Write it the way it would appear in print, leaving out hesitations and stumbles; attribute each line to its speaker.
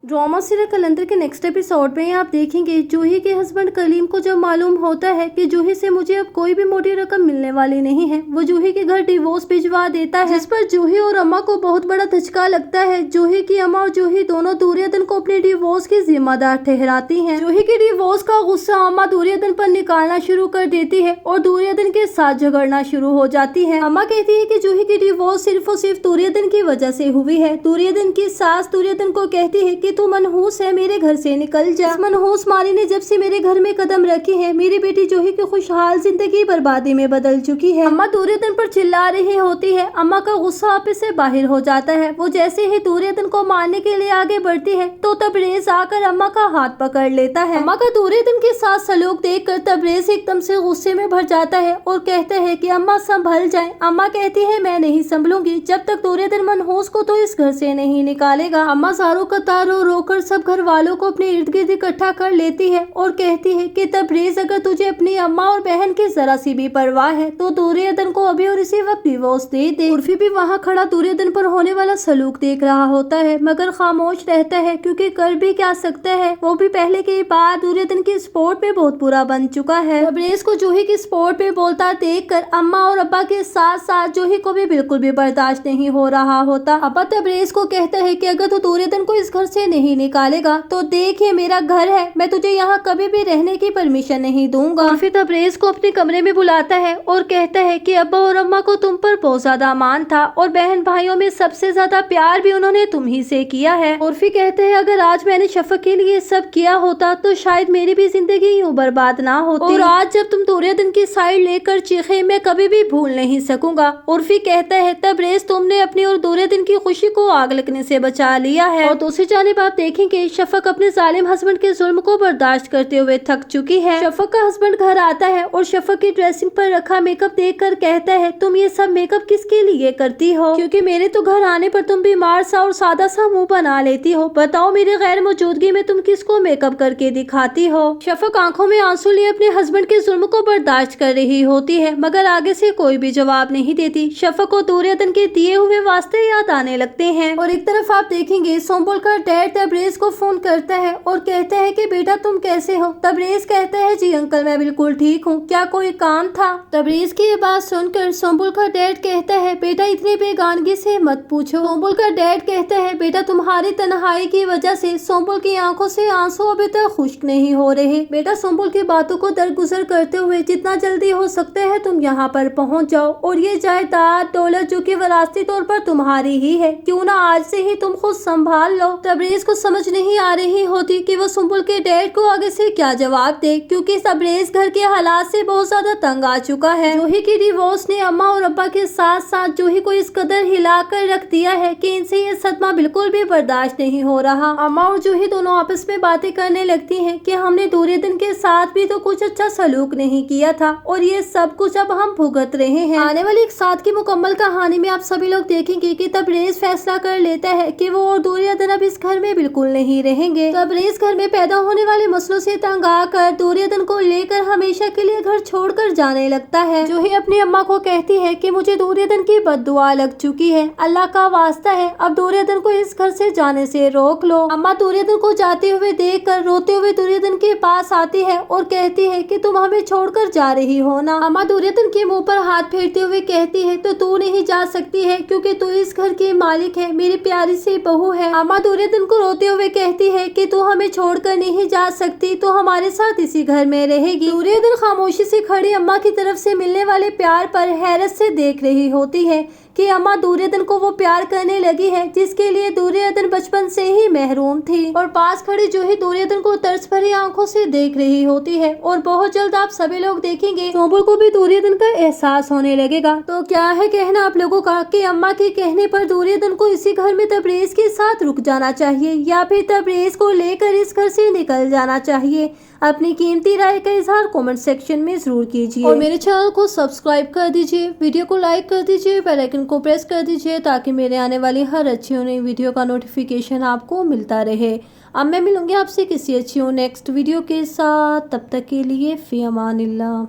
Speaker 1: Drama serial कलंदर के next episode में आप देखेंगे जूही के हस्बैंड कलीम को जब मालूम होता है कि जूही से मुझे अब कोई भी मोटी रकम मिलने वाली नहीं है, वो जूही के घर डिवोर्स भिजवा देता है, जिस पर जूही और अम्मा को बहुत बड़ा धचका लगता है। जूही की अम्मा और जूही दोनों दुर्योधन को अपने डिवोर्स की जिम्मेदार ठहराती हैं। जूही के डिवोर्स का गुस्सा अम्मा दुर्योधन पर निकालना शुरू कर देती है और दुर्योधन के साथ झगड़ना शुरू हो जाती है। अम्मा कहती है कि जूही की डिवोर्स सिर्फ और सिर्फ दुर्योधन की वजह से हुई है। दुर्योधन की सास दुर्योधन को कहती है कि तू मनहूस है, मेरे घर से निकल जा। मनहूस मारी ने जब से मेरे घर में कदम रखी है, मेरी बेटी जूही की खुशहाल जिंदगी बर्बादी में बदल चुकी है। अम्मा दुर्योधन पर चिल्ला रही होती है। अम्मा का गुस्सा आप से बाहर हो जाता है। वो जैसे ही दुर्योधन को मारने के लिए आगे बढ़ती है तो तबरेज आकर अम्मा का हाथ पकड़ लेता है। अम्मा का दुर्योधन के साथ सलूक देखकर तबरेज एकदम से गुस्से में भर जाता है और कहता है कि अम्मा संभल जाए। अम्मा कहती है मैं नहीं संभलूंगी जब तक दुर्योधन मनहूस को तो इस घर से नहीं निकालेगा। अम्मा सारों कतार रोकर सब घर वालों को अपने इर्द गिर्द इकट्ठा कर लेती है और कहती है कि तबरेज अगर तुझे अपनी अम्मा और बहन की जरा सी भी परवाह है तो दुर्योधन को अभी और इसी वक्त डिवोर्स दे दे। उर्फी भी वहाँ खड़ा दुर्योधन पर होने वाला सलूक देख रहा होता है मगर खामोश रहता है क्योंकि कर भी क्या सकता है। वो भी पहले के बाद दुर्योधन की स्पोर्ट में बहुत बुरा बन चुका है। तबरेज को जूही की स्पोर्ट में बोलता देखकर अम्मा और अब्बा के साथ साथ जूही को भी बिल्कुल भी बर्दाश्त नहीं हो रहा होता। अब्बा तबरेज को कहता है कि अगर तू दुर्योधन को इस घर से नहीं निकालेगा तो देख ये मेरा घर है, मैं तुझे यहाँ कभी भी रहने की परमिशन नहीं दूंगा। फिर तबरेज को अपने कमरे में बुलाता है और कहता है कि अब्बा और अम्मा को तुम पर बहुत ज्यादा मान था और बहन भाइयों में सबसे ज्यादा प्यार भी उन्होंने तुम ही से किया है। और फिर कहते हैं अगर आज मैंने शफक के लिए सब किया होता तो शायद मेरी भी जिंदगी यूं बर्बाद ना होती। और आज जब तुम दुर्योधन की साइड लेकर चीखे मैं कभी भी भूल नहीं सकूंगा। और फिर कहता है तबरेज तुमने अपनी और दुर्योधन की खुशी को आग लगने से बचा लिया है। और दूसरी जानिब आप देखेंगे शफक अपने जालिम हस्बैंड के जुल्म को बर्दाश्त करते हुए थक चुकी है। शफक का हस्बैंड घर आता है और शफक की ड्रेसिंग पर रखा मेकअप देखकर कहता है तुम ये सब मेकअप किसके लिए करती हो, क्योंकि मेरे तो घर आने पर तुम बीमार सा और सादा सा मुंह बना लेती हो। बताओ मेरे गैर मौजूदगी में तुम किसको मेकअप करके दिखाती हो। शफक आंखों में आंसू लिए अपने हस्बैंड के जुल्म को बर्दाश्त कर रही होती है मगर आगे से कोई भी जवाब नहीं देती। शफक को दुर्योधन के दिए हुए वास्ते याद आने लगते हैं। और एक तरफ आप देखेंगे सोम्बुल का डैड तबरेज को फोन करता है और कहता है कि बेटा तुम कैसे हो। तबरेज कहता है जी अंकल मैं बिल्कुल ठीक हूँ, क्या कोई काम था। तबरेज की ये बात सुनकर सोम्बुल का डैड कहता है बेटा इतनी बेगानगी से मत पूछो। सोम्बुल का डैड कहता है बेटा तुम्हारी तन्हाई की वजह से सोम्बुल की आंखों से आंसू अभी तक खुश्क नहीं हो रहे। बेटा सोम्बुल की बातों को दरगुजर करते हुए जितना जल्दी हो सकता है तुम यहाँ पर पहुँच जाओ और ये जायदाद दौलत जो कि विरासती तौर पर तुम्हारी ही है क्यों ना आज से ही तुम खुद संभाल लो। तबरेज को समझ नहीं आ रही होती कि वो सुम्बुल के डैड को आगे से क्या जवाब दे क्योंकि तबरेज घर के हालात से बहुत ज्यादा तंग आ चुका है। जूही की डिवोर्स ने अम्मा और अब्बा के साथ साथ जूही को इस कदर हिला कर रख दिया है कि इनसे ये सदमा बिल्कुल भी बर्दाश्त नहीं हो रहा। अम्मा और जूही दोनों आपस में बातें करने लगती हैं कि हमने दुर्योधन के साथ भी तो कुछ अच्छा सलूक नहीं किया था और ये सब कुछ अब हम भुगत रहे हैं। आने वाली एक साथ की मुकम्मल कहानी में आप सभी लोग देखेंगे कि तबरेज फैसला कर लेता है कि वो और दुर्योधन अब इस घर में बिल्कुल नहीं रहेंगे। तबरेज घर में पैदा होने वाले मसलों से तंग आकर दुर्योधन को लेकर हमेशा के लिए घर छोड़कर जाने लगता है। जूही अपनी अम्मा को कहती है कि मुझे दुर्योधन की बद्दुआ लग चुकी है, अल्लाह का वास्ता है अब दुर्योधन को इस घर से जाने से रोक लो। अम्मा दुर्योधन को जाते हुए देखकर रोते हुए दुर्योधन के पास आती है और कहती है कि तुम हमें छोड़कर जा रही हो ना। अम्मा दुर्योधन के मुंह पर हाथ फेरते हुए कहती है तो तू नहीं जा सकती है क्योंकि तू इस घर की मालिक है, मेरी प्यारी सी बहू है। अम्मा दुर्योधन को रोते हुए कहती है कि तू हमें छोड़कर नहीं जा सकती, तो हमारे साथ इसी घर में रहेगी। दुर्योधन खामोशी से खड़ी अम्मा की तरफ से मिलने वाले प्यार पर हैरत से देख रही होती है कि अम्मा दुर्योधन को वो प्यार करने लगी है जिसके लिए दुर्योधन बचपन से ही महरूम थी। और पास खड़ी जूही दुर्योधन को तरस भरी आंखों से देख रही होती है और बहुत जल्द आप सभी लोग देखेंगे सोम्बुल को भी दुर्योधन का एहसास होने लगेगा। तो क्या है कहना आप लोगों का कि अम्मा के कहने पर दुर्योधन को इसी घर में तबरेज के साथ रुक जाना चाहिए या फिर तबरेज को लेकर इस घर से निकल जाना चाहिए। अपनी कीमती राय का इजहार कमेंट सेक्शन में जरूर कीजिए और मेरे चैनल को सब्सक्राइब कर दीजिए, वीडियो को लाइक कर दीजिए, बेल आइकन को प्रेस कर दीजिए ताकि मेरे आने वाली हर अच्छी और नई वीडियो का नोटिफिकेशन आपको मिलता रहे। अब मैं मिलूंगी आपसे किसी अच्छी और नेक्स्ट वीडियो के साथ, तब तक के लिए फी अमानिल्लाह।